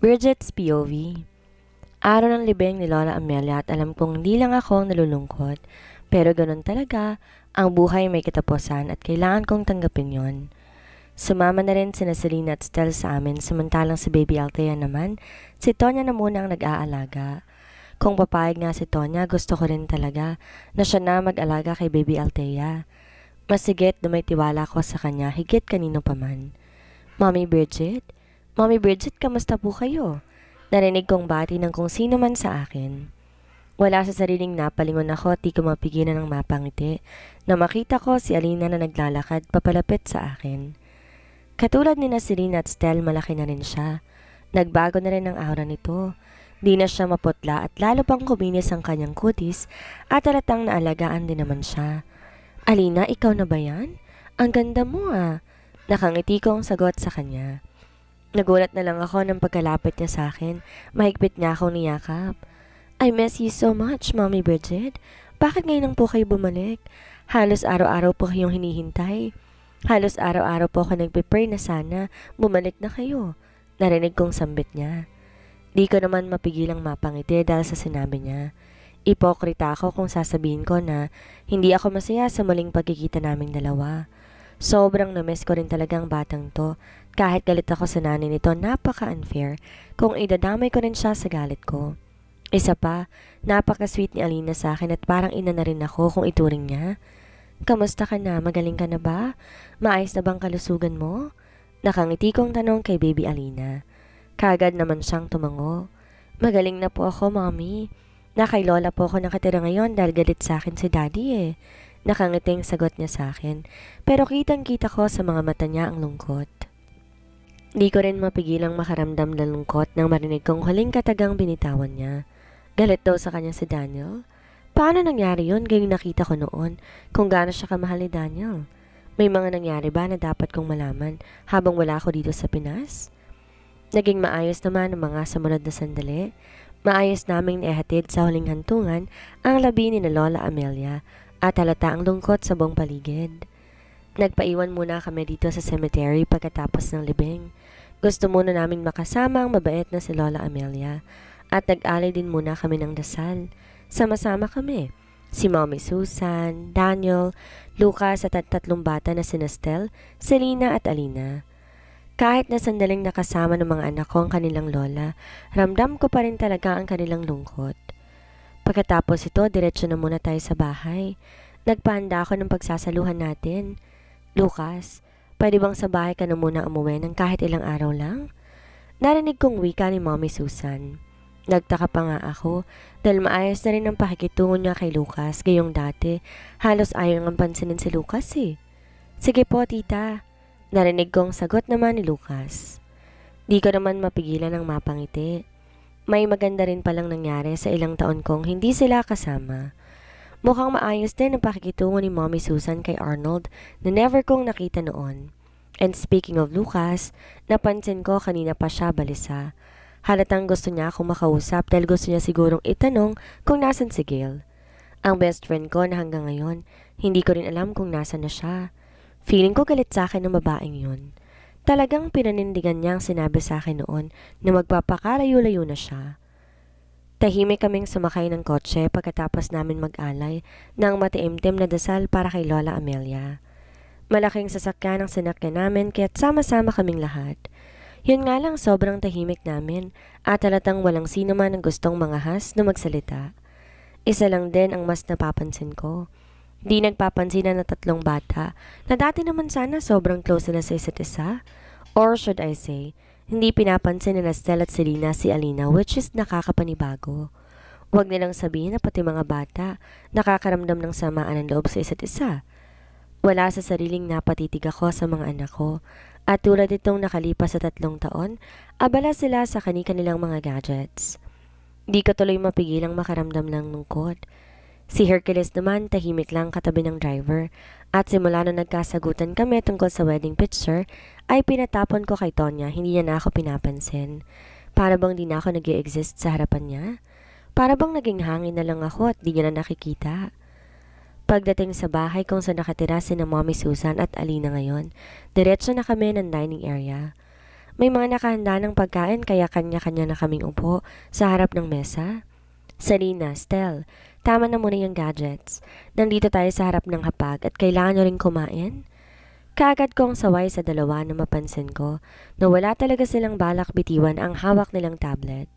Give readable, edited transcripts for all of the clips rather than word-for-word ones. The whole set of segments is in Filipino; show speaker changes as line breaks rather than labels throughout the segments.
Bridget's POV. Araw ng libing ni Lola Amelia at alam kong hindi lang ako nalulungkot, pero ganun talaga, ang buhay may katapusan at kailangan kong tanggapin yon. Sumama na rin sina Selena at Stel sa amin, samantalang si Baby Althea naman, si Tonya na muna ang nag-aalaga. Kung papayag nga si Tonya, gusto ko rin talaga na siya na mag-alaga kay Baby Althea. Masigit na may tiwala ko sa kanya, higit kanino pa man. Mommy Bridget, kamusta po kayo? Narinig kong bati ng kung sino man sa akin. Wala sa sariling napalingon ako at di ko mapigilan ng mapangiti na makita ko si Alina na naglalakad papalapit sa akin. Katulad ni na Selena at Stel, malaki na rin siya. Nagbago na rin ang aura nito. Di na siya maputla at lalo pang kuminis ang kanyang kutis at halatang naalagaan din naman siya. Alina, ikaw na ba yan? Ang ganda mo ah. Nakangiti kong sagot sa kanya. Nagulat na lang ako nang pagkalapit niya sa akin. Mahigpit niya akong niyakap. I miss you so much, Mommy Bridget. Bakit ngayon lang po kayo bumalik? Halos araw-araw po kayong hinihintay. Halos araw-araw po ako nagpe-pray na sana bumalik na kayo. Narinig kong sambit niya. Di ko naman mapigilang mapangiti dahil sa sinabi niya. Ipokrita ako kung sasabihin ko na hindi ako masaya sa muling pagkikita naming dalawa. Sobrang na-miss ko rin talagang batang to. Kahit galit ako sa nanay nito, napaka-unfair kung idadamay ko rin siya sa galit ko. Isa pa, napaka-sweet ni Alina sa akin at parang ina na rin ako kung ituring niya. Kamusta ka na? Magaling ka na ba? Maayos na bang kalusugan mo? Nakangiti kong tanong kay Baby Alina. Kagad naman siyang tumango. Magaling na po ako, Mommy. Kay Lola po ako nakatira ngayon dahil galit sa akin si Daddy eh. Nakangiting sagot niya sa akin, pero kitang-kita ko sa mga mata niya ang lungkot. Di ko rin mapigilang makaramdam ng lungkot nang marinig kong huling katagang binitawan niya. Galit daw sa kanya si Daniel. Paano nangyari yun gayong nakita ko noon kung gaano siya kamahal ni Daniel? May mga nangyari ba na dapat kong malaman habang wala ako dito sa Pinas? Naging maayos naman ang mga sumunod na sandali. Maayos naming ihatid sa huling hantungan ang labi ni na Lola Amelia at halata ang lungkot sa buong paligid. Nagpaiwan muna kami dito sa cemetery pagkatapos ng libing. Gusto muna namin makasama ang mabait na si Lola Amelia at nag-alay din muna kami ng dasal. Sama-sama kami. Si Mommy Susan, Daniel, Lucas at tatlong bata na sina Stel, Selena at Alina. Kahit na sandaling nakasama ng mga anak ko ang kanilang lola, ramdam ko pa rin talaga ang kanilang lungkot. Pagkatapos ito, diretso na muna tayo sa bahay. Nagpahanda ako ng pagsasaluhan natin. Lucas, pwede bang sa bahay ka na muna umuwi ng kahit ilang araw lang? Narinig kong wika ni Mommy Susan. Nagtaka pa nga ako dahil maayos na rin ang pakikitungo niya kay Lucas gayong dati. Halos ayaw ngang pansinin si Lucas eh. Sige po tita, narinig kong sagot naman ni Lucas. Di ko naman mapigilan ng mapangiti. May maganda rin palang nangyari sa ilang taon kong hindi sila kasama. Mukhang maayos din ang pakikitungo ni Mommy Susan kay Arnold na never kong nakita noon. And speaking of Lucas, napansin ko kanina pa siya balisa. Halatang gusto niya akong makausap dahil gusto niya sigurong itanong kung nasan si Gail. Ang best friend ko na hanggang ngayon, hindi ko rin alam kung nasan na siya. Feeling ko galit sa akin ng babaeng yun. Talagang pinanindigan niya ang sinabi sa akin noon na magpapakalayo-layo na siya. Tahimik kaming sumakay ng kotse pagkatapos namin mag-alay ng matiimtim na dasal para kay Lola Amelia. Malaking sasakyan ang sinakyan namin kaya't sama-sama kaming lahat. Yun nga lang sobrang tahimik namin at halatang walang sino man ang gustong mangahas na magsalita. Isa lang din ang mas napapansin ko. Di nagpapansin na tatlong bata na dati naman sana sobrang close sila sa isa't isa. Or should I say, hindi pinapansin na Stel at Selena si Alina which is nakakapanibago. Huwag nilang sabihin na pati mga bata nakakaramdam ng samaan ng loob sa isa't isa. Wala sa sariling napatitig ako sa mga anak ko at tulad itong nakalipas sa 3 taon, abala sila sa kani-kanilang mga gadgets. Di ko tuloy mapigilang makaramdam ng lungkot. Si Hercules naman tahimik lang katabi ng driver at simula nung nagkasagutan kami tungkol sa wedding picture ay pinatapon ko kay Tonya, hindi niya na ako pinapansin. Para bang di na ako nag-i-exist sa harapan niya? Para bang naging hangin na lang ako at di niya na nakikita. Pagdating sa bahay kung saan nakatira sina Mommy Susan at Alina ngayon, diretso na kami ng dining area. May mga nakahanda ng pagkain kaya kanya-kanya na kaming upo sa harap ng mesa. Selena, Stel, tama na muna yung gadgets. Nandito tayo sa harap ng hapag at kailangan nyo rin kumain. Kaagad kong saway sa dalawa na mapansin ko na wala talaga silang balak bitiwan ang hawak nilang tablet.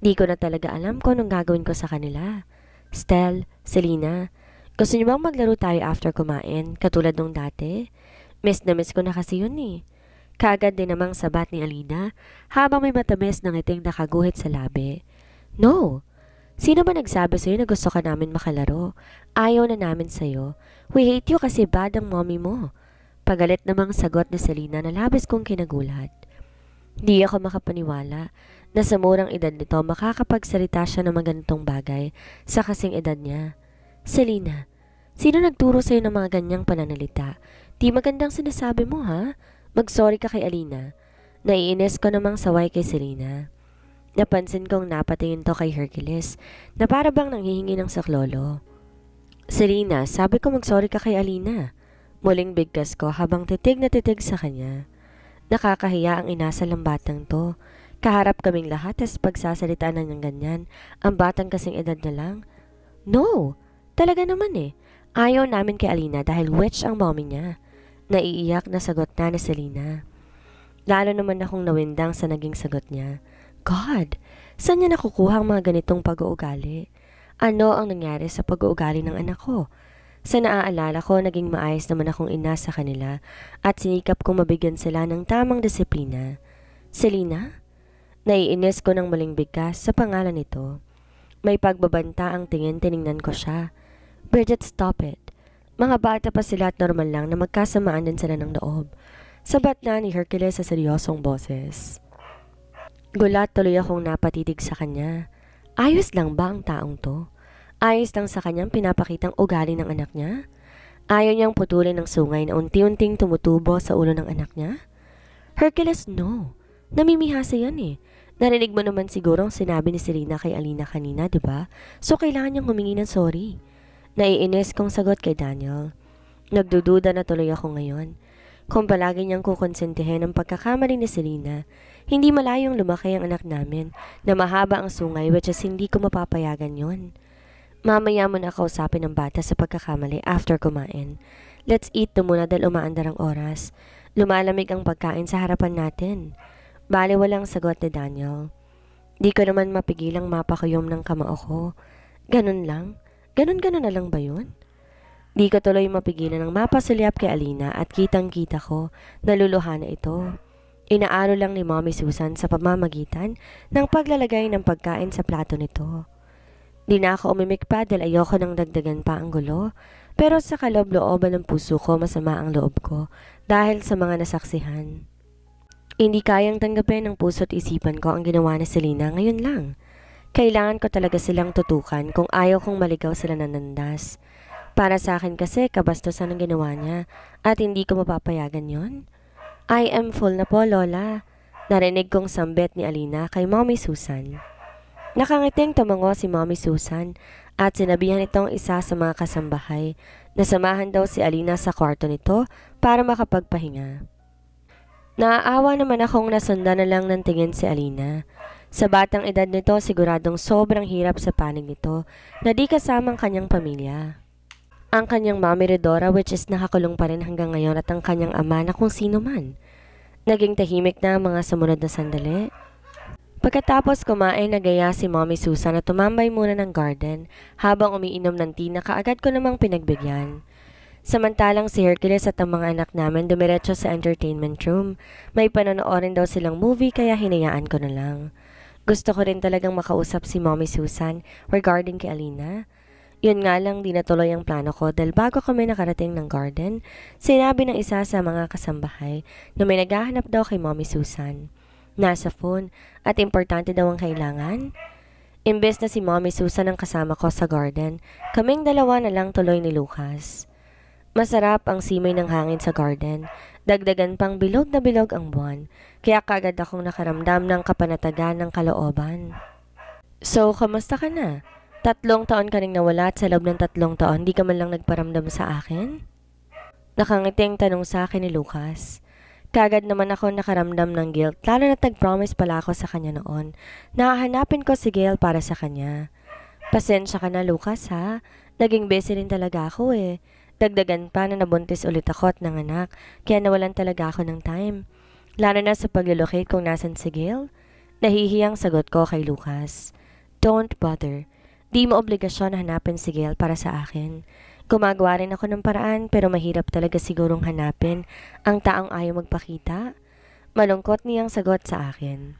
Di ko na talaga alam kung anong gagawin ko sa kanila. Stel, Selena, gusto niyo bang maglaro tayo after kumain, katulad nung dati? Miss na miss ko na kasi yun eh. Kaagad din namang sabat ni Alina habang may matamis na ngiting nakaguhit sa labi. No! Sino ba nagsabi sa'yo na gusto ka namin makalaro? Ayaw na namin sa'yo. We hate you kasi bad ang mommy mo. Pagalit namang sagot ni Selena na labis kong kinagulat. Di ako makapaniwala na sa murang edad nito makakapagsalita siya ng mga ganitong bagay sa kasing edad niya. Selena, sino nagturo sa'yo ng mga ganyang pananalita? Di magandang sinasabi mo ha? Mag-sorry ka kay Alina. Naiinis ko namang saway kay Selena. Napansin kong napatingin to kay Hercules na para bang nanghihingi ng saklolo. Selena, sabi ko mag-sorry ka kay Alina. Muling bigkas ko habang titig na titig sa kanya. Nakakahiya ang inasal ng batang to. Kaharap kaming lahat as pagsasalita na niyang ganyan. Ang batang kasing edad na lang. No! Talaga naman eh. Ayaw namin kay Alina dahil witch ang mommy niya. Naiiyak na sagot na ni Selena. Lalo naman akong nawindang sa naging sagot niya. God, saan niya nakukuha ang mga ganitong pag-uugali? Ano ang nangyari sa pag-uugali ng anak ko? Sa naaalala ko, naging maayos naman akong ina sa kanila at sinikap kong mabigyan sila ng tamang disiplina. Selena? Naiinis ko ng muling bigkas sa pangalan nito. May pagbabanta ang tingin, tiningnan ko siya. Bridget, stop it. Mga bata pa sila at normal lang na magkasamaan din sila ng loob. Sabat na ni Hercules sa seryosong boses. Gulat tuloy akong napatitig sa kanya. Ayos lang ba ang taong to? Ayos lang sa kanyang pinapakitang ugali ng anak niya? Ayaw niyang putulin ng sungay na unti-unting tumutubo sa ulo ng anak niya? Hercules, no. Namimihasa yan eh. Narinig mo naman siguro ang sinabi ni Selena kay Alina kanina, di ba? So kailangan niyang humingi ng sorry. Naiinis kong sagot kay Daniel. Nagdududa na tuloy ako ngayon. Kung palagi niyang kukonsentihin ang pagkakamali ni Selena, hindi malayong lumaki ang anak namin na mahaba ang sungay which is hindi ko mapapayagan yon. Mamaya mo na kausapin ang bata sa pagkakamali after kumain. Let's eat to muna dahil umaandar ang oras. Lumalamig ang pagkain sa harapan natin. Bale walang sagot ni Daniel. Di ko naman mapigilang mapakuyom ng kamao ko. Ganun lang? Ganon-ganon na lang ba yun? Di ko tuloy mapigilan ng mapasulyap kay Alina at kitang-kita ko na luluha na ito. Inaaro lang ni Mommy Susan sa pamamagitan ng paglalagay ng pagkain sa plato nito. Di na ako umimik pa dahil ayoko nang dagdagan pa ang gulo, pero sa kaloob-looban ng puso ko masama ang loob ko dahil sa mga nasaksihan. Hindi kayang tanggapin ng puso't isipan ko ang ginawa ni Selena ngayon lang. Kailangan ko talaga silang tutukan kung ayaw kong maligaw sila ng landas. Para sa akin kasi kabastusan ang ginawa niya at hindi ko mapapayagan yon. I am full na po, Lola. Narinig kong sambit ni Alina kay Mommy Susan. Nakangiting tumango si Mommy Susan at sinabihan itong isa sa mga kasambahay na samahan daw si Alina sa kwarto nito para makapagpahinga. Naaawa naman akong nasundan na lang ng tingin si Alina. Sa batang edad nito, siguradong sobrang hirap sa panig nito na di kasama ang kanyang pamilya. Ang kanyang mami Redora which is nakakulong pa rin hanggang ngayon at ang kanyang ama na kung sino man. Naging tahimik na ang mga sumunod na sandali. Pagkatapos kumain, nagaya si Mommy Susan na tumambay muna ng garden habang umiinom ng tea na kaagad ko namang pinagbigyan. Samantalang si Hercules at ang mga anak namin dumiretso sa entertainment room. May panonoorin daw silang movie kaya hinayaan ko na lang. Gusto ko rin talagang makausap si Mommy Susan regarding kay Alina. Yun nga lang di natuloy ang plano ko dahil bago kami nakarating ng garden, sinabi ng isa sa mga kasambahay na may naghahanap daw kay Mommy Susan. Nasa phone at importante daw ang kailangan. Imbes na si Mommy Susan ang kasama ko sa garden, kaming dalawa na lang tuloy ni Lucas. Masarap ang simay ng hangin sa garden. Dagdagan pang bilog na bilog ang buwan. Kaya kagad akong nakaramdam ng kapanatagan ng kalooban. So, kamusta ka na? 3 taon ka ring nawala at sa loob ng 3 taon, di ka man lang nagparamdam sa akin? Nakangiting tanong sa akin ni Lucas. Kagad naman ako nakaramdam ng guilt, lalo na't nag-promise pala ako sa kanya noon. Nahahanapin ko si Gail para sa kanya. Pasensya ka na, Lucas, ha? Naging busy rin talaga ako eh. Dagdagan pa na nabuntis ulit ako at nanganak, kaya nawalan talaga ako ng time. Lalo na sa paglulocate kung nasan si Gail. Nahihiyang sagot ko kay Lucas. Don't bother. Di mo obligasyon na hanapin si Gail para sa akin. Gumagawa rin ako ng paraan pero mahirap talaga sigurong hanapin ang taong ayaw magpakita. Malungkot niyang sagot sa akin.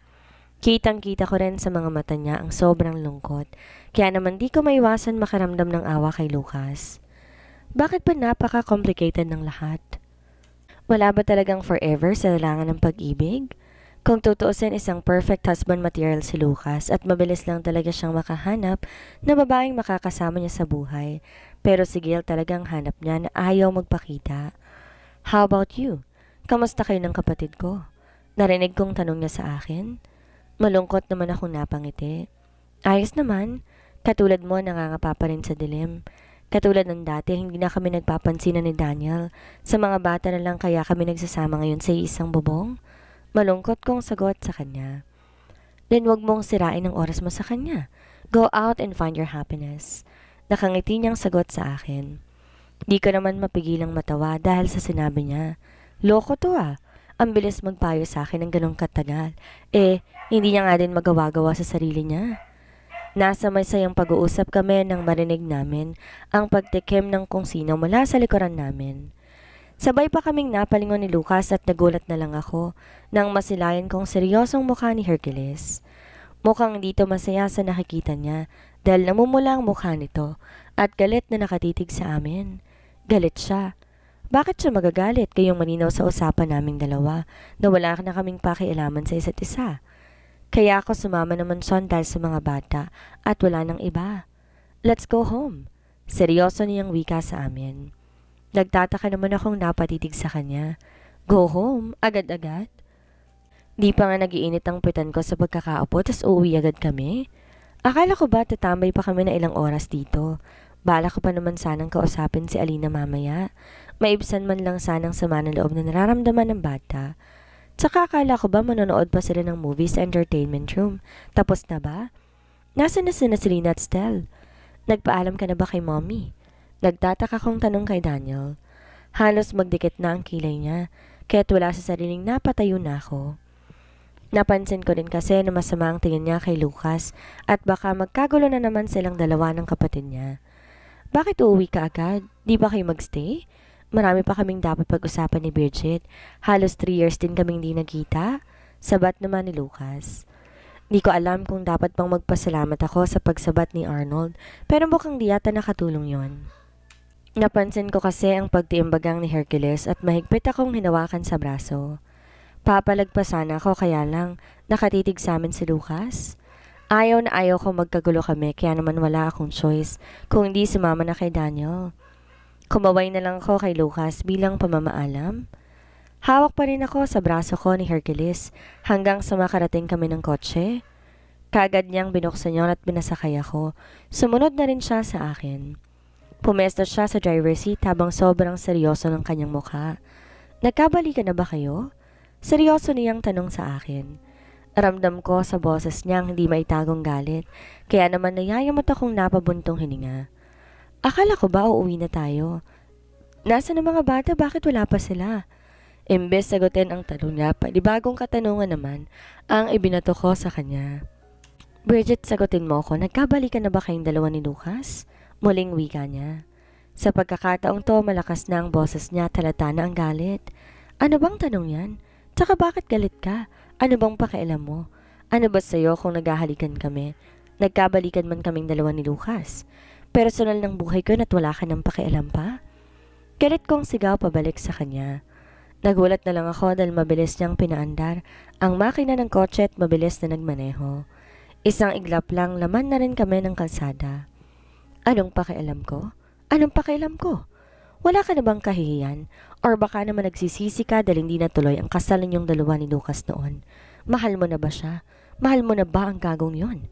Kitang-kita ko rin sa mga mata niya ang sobrang lungkot. Kaya naman di ko maiwasan makaramdam ng awa kay Lucas. Bakit ba napaka-complicated ng lahat? Wala ba talagang forever sa larangan ng pag-ibig? Kung tutuusin, isang perfect husband material si Lucas at mabilis lang talaga siyang makahanap na babaeng makakasama niya sa buhay. Pero si Gail talagang hanap niya na ayaw magpakita. How about you? Kamusta kayo ng kapatid ko? Narinig kong tanong niya sa akin. Malungkot naman akong napangiti. Ayos naman. Katulad mo, nangangapa pa rin sa dilim. Katulad ng dati, hindi na kami nagpapansinan ni Daniel. Sa mga bata na lang kaya kami nagsasama ngayon sa isang bubong. Malungkot kong sagot sa kanya. Then wag mong sirain ang oras mo sa kanya. Go out and find your happiness. Nakangiti niyang sagot sa akin. Di ko naman mapigilang matawa dahil sa sinabi niya. Loko to ah. Ang bilis magpayo sa akin ng ganong katagal. Hindi niya nga din magawa-gawa sa sarili niya. Nasa may sayang pag-uusap kami nang marinig namin ang pagtikim ng kung sino mula sa likuran namin. Sabay pa kaming napalingon ni Lucas at nagulat na lang ako nang masilayan kong seryosong mukha ni Hercules. Mukhang dito masaya sa nakikita niya dahil namumula ang mukha nito at galit na nakatitig sa amin. Galit siya. Bakit siya magagalit kayong maninaw sa usapan naming dalawa na wala na kaming pakialaman sa isa't isa? Kaya ako sumama naman siya dahil sa mga bata at wala nang iba. Let's go home. Seryoso niyang wika sa amin. Nagtataka naman akong napatitig sa kanya. Go home? Agad-agad? Di pa nga nagiinit ang pitan ko sa pagkakaupo tas uuwi agad kami? Akala ko ba tatambay pa kami na ilang oras dito? Bala ko pa naman sanang kausapin si Alina mamaya. Maibsan man lang sanang sama ng loob na nararamdaman ng bata. Tsaka akala ko ba manonood pa sila ng movie sa entertainment room? Tapos na ba? Nasaan na sina Selena at Stel? Nagpaalam ka na ba kay mommy? Nagtataka kong tanong kay Daniel. Halos magdikit na ang kilay niya, kaya't wala sa sariling napatayo na ako. Napansin ko din kasi na masama ang tingin niya kay Lucas at baka magkagulo na naman silang dalawa ng kapatid niya. Bakit uuwi ka agad? Di ba kayo magstay? Marami pa kaming dapat pag-usapan ni Bridget. Halos 3 years din kaming di nagkita. Sabat naman ni Lucas. Di ko alam kung dapat pang magpasalamat ako sa pagsabat ni Arnold, pero mukhang di yata nakatulong yon. Napansin ko kasi ang pagtiimbagang ni Hercules at mahigpit akong hinawakan sa braso. Papalagpasan ako kaya lang nakatitig sa amin si Lucas. Ayaw na ayaw ko magkagulo kami kaya naman wala akong choice kung hindi sumama na kay Daniel. Kumaway na lang ako kay Lucas bilang pamamaalam. Hawak pa rin ako sa braso ko ni Hercules hanggang sa makarating kami ng kotse. Kagad niyang binuksan yon at binasakay ako. Sumunod na rin siya sa akin. Pumesto siya sa driver's seat habang sobrang seryoso ng kanyang mukha. Nagkabalikan na ba kayo? Seryoso niyang tanong sa akin. Ramdam ko sa boses niyang hindi maitagong galit, kaya naman nayayamot akong napabuntong hininga. Akala ko ba uuwi na tayo? Nasaan ang mga bata? Bakit wala pa sila? Imbes sagutin ang tanong niya, panibagong katanungan naman ang ibinato ko sa kanya. Bridget, sagutin mo ako, nagkabalikan na ba kayong dalawa ni Lucas? Muling wika niya. Sa pagkakataong to, malakas na ang boses niya, talata na ang galit. Ano bang tanong yan? Tsaka bakit galit ka? Ano bang pakialam mo? Ano ba sa'yo kung naghahalikan kami? Nagkabalikan man kaming dalawa ni Lucas. Personal ng buhay ko na't wala ka ng pakialam pa? Galit kong sigaw pabalik sa kanya. Nagulat na lang ako dahil mabilis niyang pinaandar ang makina ng kotse at mabilis na nagmaneho. Isang iglap lang, laman na rin kami ng kalsada. Anong pakialam ko? Anong pakialam ko? Wala ka na bang kahihiyan? Or baka naman nagsisisi ka dahil hindi natuloy ang kasal ninyong dalawa ni Lucas noon? Mahal mo na ba siya? Mahal mo na ba ang gagong yon?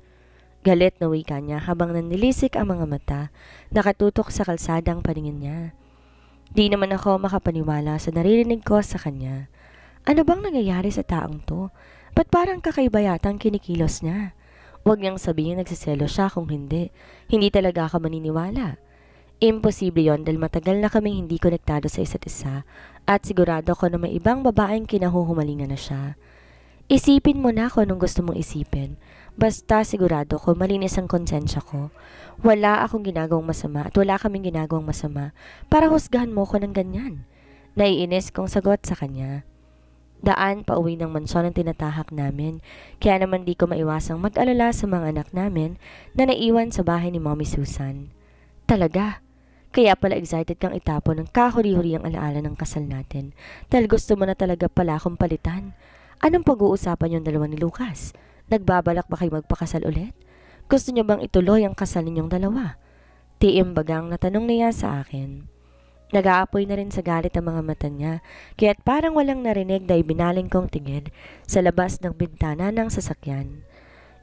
Galit na wika niya habang nanlilisik ang mga mata, nakatutok sa kalsada ang paningin niya. Di naman ako makapaniwala sa naririnig ko sa kanya. Ano bang nangyayari sa taong to? Ba't parang kakaiba yata ang kinikilos niya? Huwag niyang sabihin nagsiselo siya kung hindi. Hindi talaga ako maniniwala. Imposible yon dahil matagal na kaming hindi konektado sa isa't isa at sigurado ko na may ibang babaeng kinahuhumalingan na siya. Isipin mo na kung anong gusto mong isipin. Basta sigurado ko malinis ang konsensya ko. Wala akong ginagawang masama at wala kaming ginagawang masama para husgahan mo ko ng ganyan. Naiinis kong sagot sa kanya. Daan pa uwi ng mansyon ang tinatahak namin, kaya naman di ko maiwasang mag-alala sa mga anak namin na naiwan sa bahay ni Mommy Susan. Talaga? Kaya pala excited kang itapon ng kahuri-huri ang alaala ng kasal natin dahil gusto mo na talaga pala akong palitan. Anong pag-uusapan yung dalawa ni Lucas? Nagbabalak ba kayo magpakasal ulit? Gusto niyo bang ituloy ang kasal ninyong dalawa? Tiimbagang na tanong niya sa akin. Nag-aapoy na rin sa galit ang mga mata niya, kaya't parang walang narinig dahil binaling kong tingin sa labas ng bintana ng sasakyan.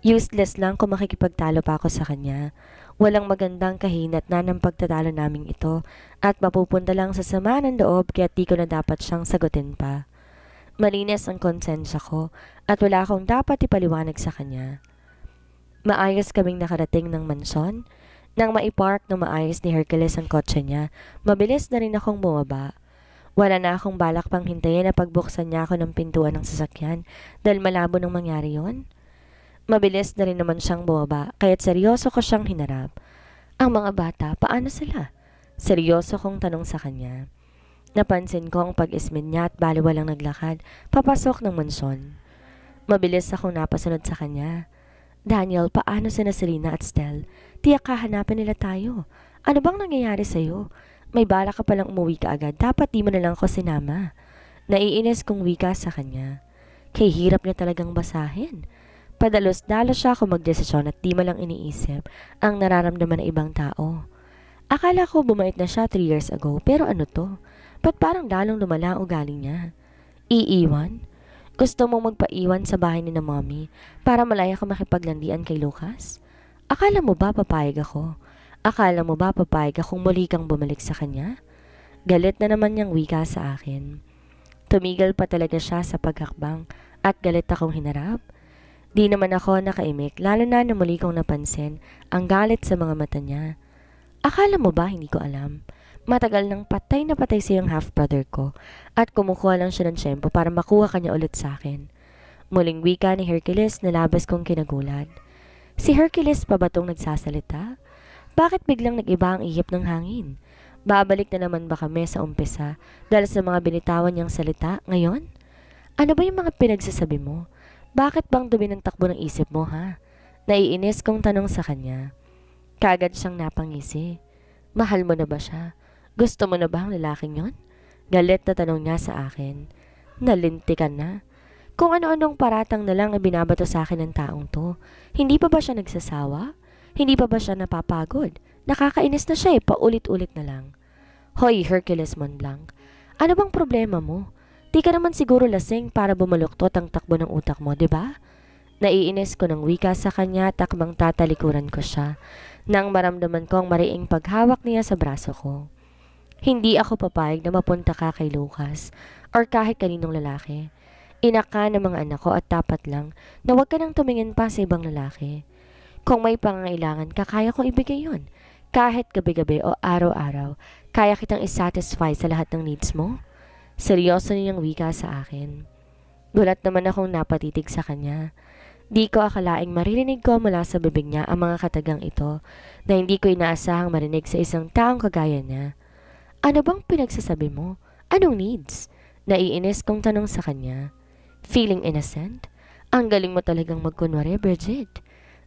Useless lang kung makikipagtalo pa ako sa kanya. Walang magandang kahinat na ng pagtatalo naming ito at mapupunta lang sa sama ng loob kaya't di ko na dapat siyang sagutin pa. Malinis ang konsensya ko at wala akong dapat ipaliwanag sa kanya. Maayos kaming nakarating ng mansyon. Nang maipark ng maayos ni Hercules ang kotse niya, mabilis na rin akong bumaba. Wala na akong balak pang hintayin na pagbuksan niya ako ng pintuan ng sasakyan dahil malabo nang mangyari yon. Mabilis na rin naman siyang bumaba kaya't seryoso ko siyang hinarap. Ang mga bata, paano sila? Seryoso kong tanong sa kanya. Napansin ko ang pag-ismin niya at baliwalang naglakad papasok ng mansyon. Mabilis akong napasunod sa kanya. Daniel, paano sina Serena at Stel? Tiyak kahanapin nila tayo. Ano bang nangyayari sa'yo? May bala ka palang umuwi ka agad. Dapat di mo na lang ako sinama. Naiinis kong wika sa kanya. Kay hirap niya talagang basahin. Padalos-dalos siya kung magdesisyon at di mo lang iniisip ang nararamdaman ng ibang tao. Akala ko bumait na siya 3 years ago, pero ano to? Ba't parang lalong lumala ang ugali niya? Iiwan? Gusto mong magpaiwan sa bahay ni na Mommy para malaya ka makipaglandian kay Lucas? Akala mo ba papayag ako? Akala mo ba papayag akong muli kang bumalik sa kanya? Galit na naman niyang wika sa akin. Tumigil pa talaga siya sa paghakbang at galit akong hinarap. Di naman ako nakaimik lalo na muli kong napansin ang galit sa mga mata niya. Akala mo ba hindi ko alam? Matagal nang patay na patay siyang half-brother ko at kumukuha lang siya ng tiyempo para makuha kanya ulit sa akin. Muling wika ni Hercules na labas kong kinagulat. Si Hercules pa ba tong nagsasalita? Bakit biglang nag-iba ang ihip ng hangin? Babalik na naman ba kami sa umpisa dahil sa mga binitawan niyang salita ngayon? Ano ba yung mga pinagsasabi mo? Bakit bang dumi ng takbo ng isip mo, ha? Naiinis kong tanong sa kanya. Kaagad siyang napangisi. Mahal mo na ba siya? Gusto mo na ba ang lalaking yon? Galit na tanong niya sa akin. Nalintikan na. Kung ano-anong paratang na lang ang binabato sa akin ng taong to. Hindi pa ba siya nagsasawa? Hindi pa ba siya napapagod? Nakakainis na siya paulit-ulit na lang. Hoy, Hercules Monblanc. Ano bang problema mo? Di ka naman siguro lasing para bumaluktot ang takbo ng utak mo, di ba? Naiinis ko ng wika sa kanya at takbang tatalikuran ko siya nang maramdaman ko ang mariing paghawak niya sa braso ko. Hindi ako papayag na mapunta ka kay Lucas or kahit kaninong lalaki. Inak ka ng mga anak ko at dapat lang na huwag ka nang tumingin pa sa ibang lalaki. Kung may pangangailangan ka, kaya kong ibigay yon. Kahit gabi-gabi o araw-araw, kaya kitang isatisfy sa lahat ng needs mo. Seryoso niyang wika sa akin. Gulat naman akong napatitig sa kanya. Di ko akalaing maririnig ko mula sa bibig niya ang mga katagang ito na hindi ko inaasahang marinig sa isang taong kagaya niya. Ano bang pinagsasabi mo? Anong needs? Naiinis kong tanong sa kanya. Feeling innocent? Ang galing mo talagang magkunwari, Bridget.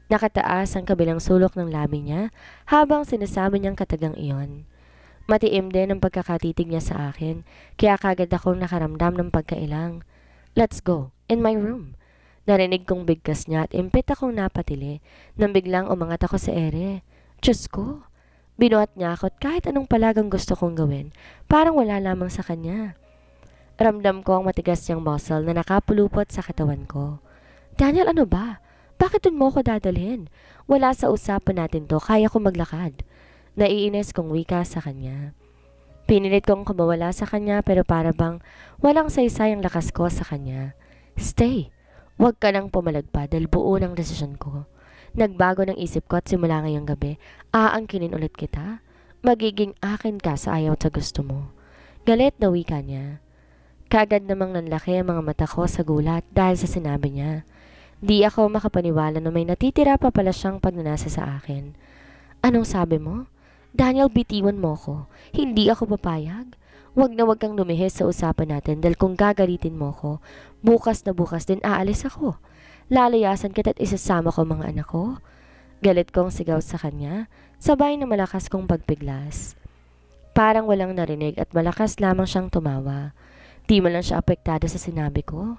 Nakataas ang kabilang sulok ng labi niya habang sinasabi niyang katagang iyon. Matiim din ang pagkakatitig niya sa akin, kaya kagad akong nakaramdam ng pagkailang. Let's go, in my room. Narinig kong bigkas niya at impit akong napatili nang biglang umangat ako sa ere. Diyos ko! Binuhat niya ako at kahit anong palagang gusto kong gawin, parang wala lamang sa kanya. Ramdam ko ang matigas niyang muscle na nakapulupot sa katawan ko. Daniel, ano ba? Bakit dun mo ko dadalhin? Wala sa usapan natin to, kaya ko maglakad. Naiinis kong wika sa kanya. Pinilit kong kumawala sa kanya pero para bang walang saysay ang lakas ko sa kanya. Stay. Huwag ka nang pumalagpa dahil buo ng desisyon ko. Nagbago ng isip ko at simula ngayong gabi, aangkinin ulit kita. Magiging akin ka sa ayaw at sa gusto mo. Galit na wika niya. Kagad namang nanlaki ang mga mata ko sa gulat dahil sa sinabi niya. Di ako makapaniwala na may natitira pa pala siyang pagnanasa sa akin. Anong sabi mo? Daniel, bitiwan mo ko. Hindi ako papayag. Huwag na huwag kang lumihis sa usapan natin dahil kung gagalitin mo ko, bukas na bukas din aalis ako. Lalayasan kita at isasama ko mga anak ko. Galit kong sigaw sa kanya, sabay na malakas kong pagpiglas. Parang walang narinig at malakas lamang siyang tumawa. Di man lang siya apektado sa sinabi ko.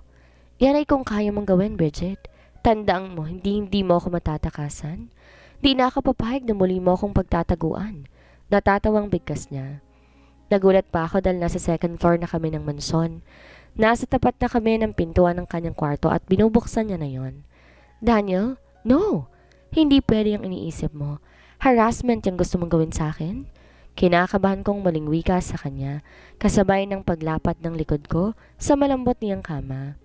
Yan ay kung kaya mong gawin, Bridget. Tandaan mo, hindi mo ako matatakasan. Di na ako papahig na muli mo akong pagtataguan. Natatawang bigkas niya. Nagulat pa ako dahil nasa second floor na kami ng mansyon. Nasa tapat na kami ng pintuan ng kanyang kwarto at binubuksan niya na yon. Daniel, no! Hindi pwede yung iniisip mo. Harassment yung gusto mong gawin sa akin? Kinakabahan kong muling wika sa kanya, kasabay ng paglapat ng likod ko sa malambot niyang kama.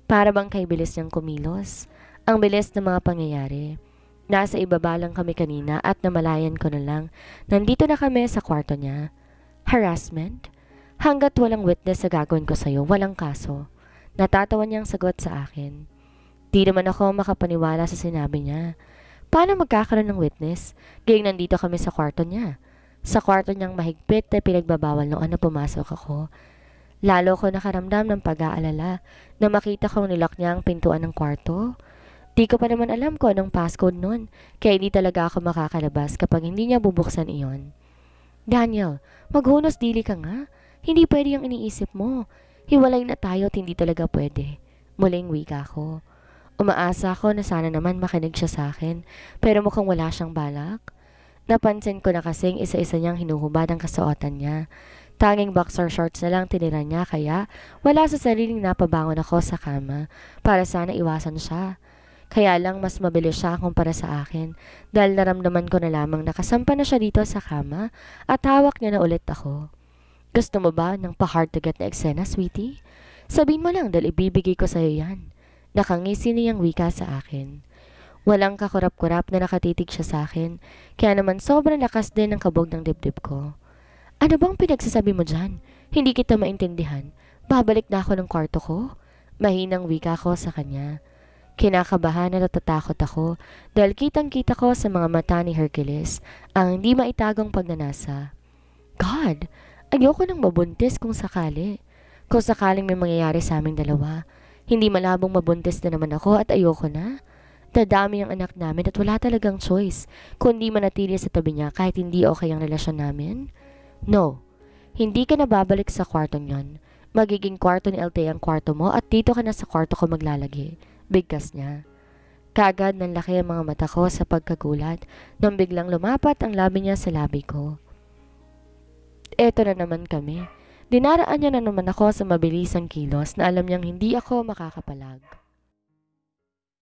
Para bang kay bilis niyang kumilos. Ang bilis ng mga pangyayari. Nasa ibaba lang kami kanina at namalayan ko na lang. Nandito na kami sa kwarto niya. Harassment? Hanggat walang witness sa gagawin ko sa'yo, walang kaso. Natatawa niyang sagot sa akin. Di naman ako makapaniwala sa sinabi niya. Paano magkakaroon ng witness? Gayong nandito kami sa kwarto niya. Sa kwarto niyang mahigpit na pinagbabawal noon na pumasok ako. Lalo ko nakaramdam ng pag-aalala na makita kong nilak niya ang pintuan ng kwarto. Di ko pa naman alam ko anong passcode noon, kaya hindi talaga ako makakalabas kapag hindi niya bubuksan iyon. Daniel, maghunos dili ka nga. Hindi pwede yung iniisip mo. Hiwalay na tayo at hindi talaga pwede. Muling wika ko. Umaasa ako na sana naman makinig siya sa akin, pero mukhang wala siyang balak. Napansin ko na kasing isa-isa niyang hinuhubad ang kasuotan niya. Tanging boxer shorts na lang tinira niya kaya wala sa sariling napabangon ako sa kama para sana iwasan siya. Kaya lang mas mabilis siya kumpara sa akin dahil naramdaman ko na lamang nakasampa na siya dito sa kama at hawak niya na ulit ako. Gusto mo ba ng pa-hard to get na eksena, sweetie? Sabihin mo lang dahil ibibigay ko sa'yo yan. Nakangisi niyang wika sa akin. Walang kakurap-kurap na nakatitig siya sa akin, kaya naman sobrang lakas din ang kabog ng dibdib ko. Ano bang pinagsasabi mo dyan? Hindi kita maintindihan. Babalik na ako ng kwarto ko? Mahinang wika ko sa kanya. Kinakabahan at natatakot ako dahil kitang-kita ko sa mga mata ni Hercules ang hindi maitagong pagnanasa. God, ayoko nang mabuntis kung sakali. Kung sakaling may mangyayari sa aming dalawa, hindi malabong mabuntis na naman ako at ayoko na. Dadami ang anak namin at wala talagang choice kundi manatili sa tabi niya kahit hindi okay ang relasyon namin. No, hindi ka na babalik sa kwartong yon. Magiging kwarto ni LT ang kwarto mo at dito ka na sa kwarto ko maglalagi. Bigkas niya. Kagad nanlaki ang mga mata ko sa pagkagulat nang biglang lumapat ang labi niya sa labi ko. Eto na naman kami. Dinaraan niya na naman ako sa mabilisang kilos na alam niyang hindi ako makakapalag.